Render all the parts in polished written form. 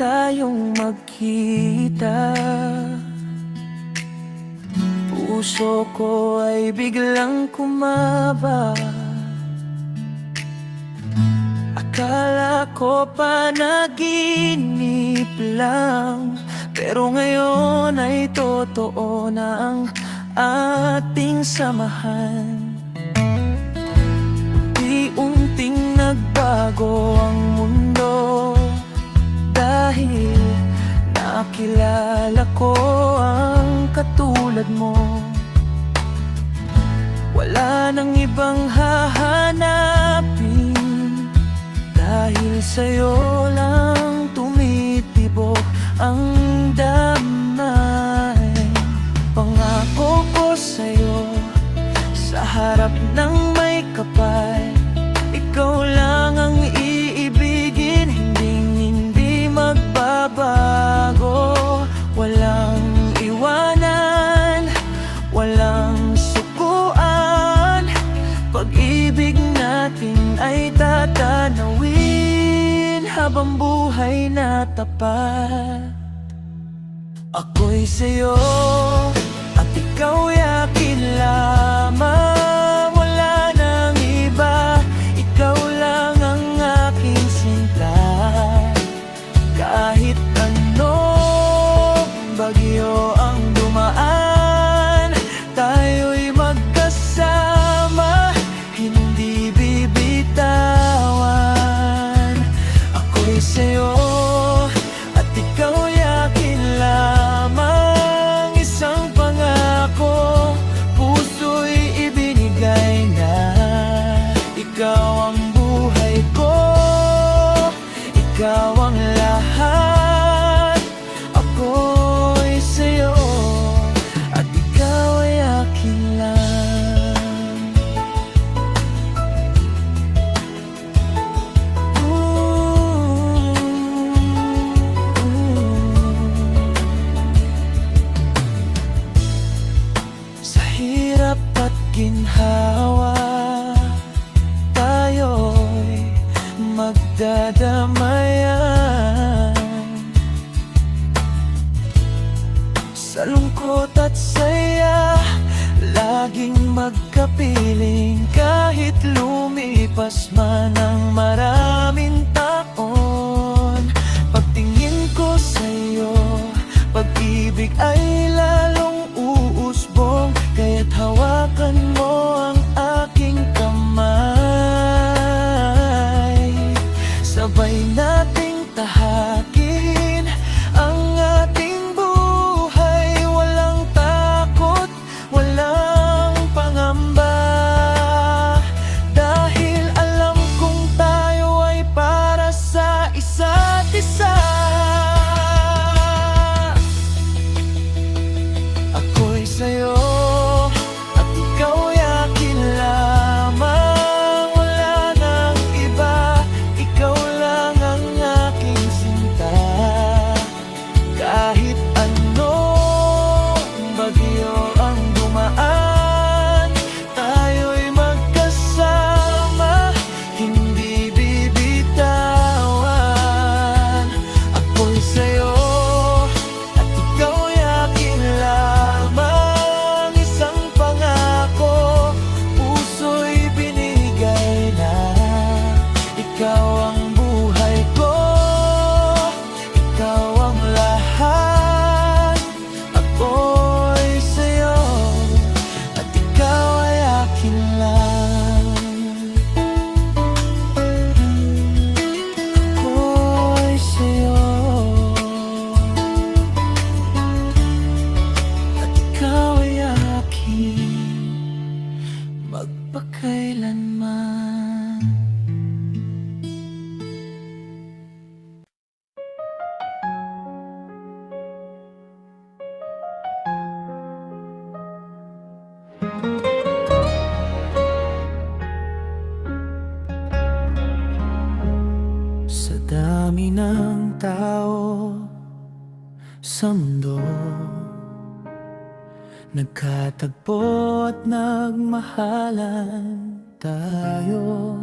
tayong magkita. Puso ko ay biglang kumaba. Akala ko panaginip lang, pero ngayon ay totoo na ang ating samahan. Unti-unting nagbago ang mundo dahil nakilala ko ang katulad mo. Wala nang ibang hahanapin, dahil sa'yo lang tumitibok ang damay. Pangako ko sa'yo, sa harap ng may kapal, ikaw lang ang iibigin, hindi magbabago. Walang iwanan, walang sukuan, pag-ibig natin ay tatanawin habang buhay na tapat. Ako'y sa'yo at ikaw'y akin lamang. Wala nang iba, ikaw lang ang aking sinta. Kahit anong bagyo ang dumaan, tayo'y magkasama, hindi bibitawan. Ako'y sa'yo at ikaw'y akin lamang. Isang pangako, puso'y ibinigay na. Ikaw ang buhay ko, ikaw ang lahat. Ako'y sa'yo at ikaw ay akin lang. Sa hirap at ginhawa, tayo'y magdadamayan. Sa lungkot at saya, laging magkapiling. Kahit lumipas man ang maraming taon, pagtingin ko sa'yo, pag-ibig ay lalong uusbong. Kaya't hawakan mo ang aking kamay, sabay nating tahakin ang ating buhay. Walang takot, walang pangamba, dahil alam kong tayo ay para sa isa't isa. Ako'y sa'yo at ikaw'y akin lamang. Wala nang iba, ikaw lang ang aking sinta. Kahit anong bagyo ang dumaan, tayo'y magkasama, hindi bibitawan. Ako'y sa'yo at ikaw'y akin lamang. Isang pangako, puso'y binigay na. Ikaw ang buhay ko, ikaw ang lahat. Ako'y sa'yo at ikaw ay akin lang. Ako'y sa'yo at ikaw ay akin magpakailanman. Sa dami ng tao sa mundo, nagkatagpo at nagmahalan tayo.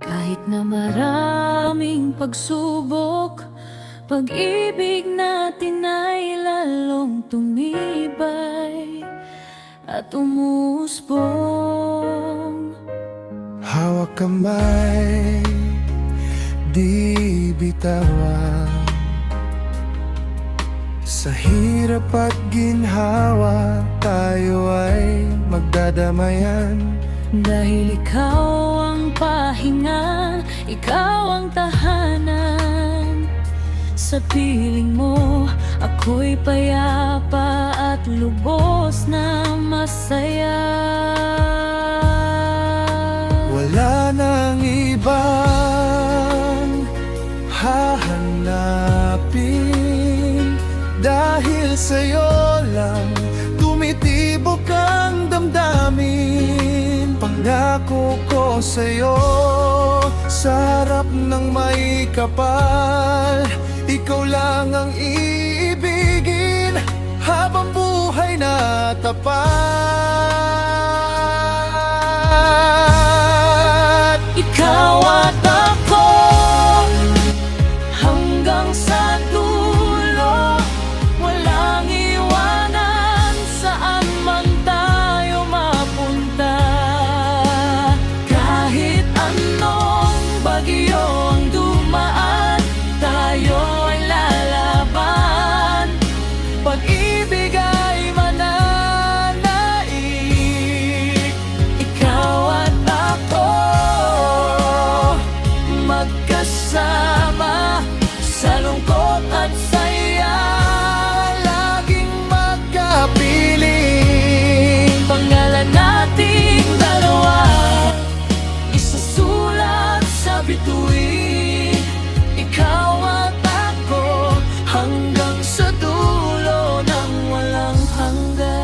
Kahit Kahit na maraming pagsubok, pag-ibig natin ay lalong tumibay at umusbong. Hawak kamay, di bitawan. Sa hirap at ginhawa, tayo ay magdadamayan. Dahil ikaw ang pahinga, ikaw ang tahanan. Sa piling mo, ako'y payapa at lubos na masaya. Wala nang ibang hahanapin, dahil sa'yo lang tumitibok ang damdamin. Pangako ko sa'yo, sa harap ng may kapal, ikaw lang ang iibigin habang buhay na tapat. Ikaw at ako, hanggang sa dulo, walang iwanan, saan man tayo mapunta. Kahit anong bagyo ang dumaan, tayo ay lalaban. Pag-ibig ay mananaig. Ikaw at ako, magkasama sa lungkot at saya, Laging magkapiling, pangalan nating dalawa, isusulat sa bituin. Ikaw at ako, hanggang sa dulo ng walang hanggan.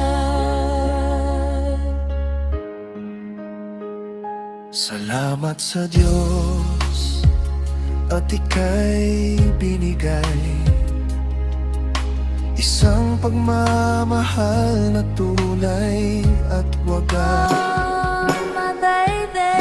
Salamat sa Diyos at ika'y binigay isang pagmamahal na tunay at wagas. Oh, my baby,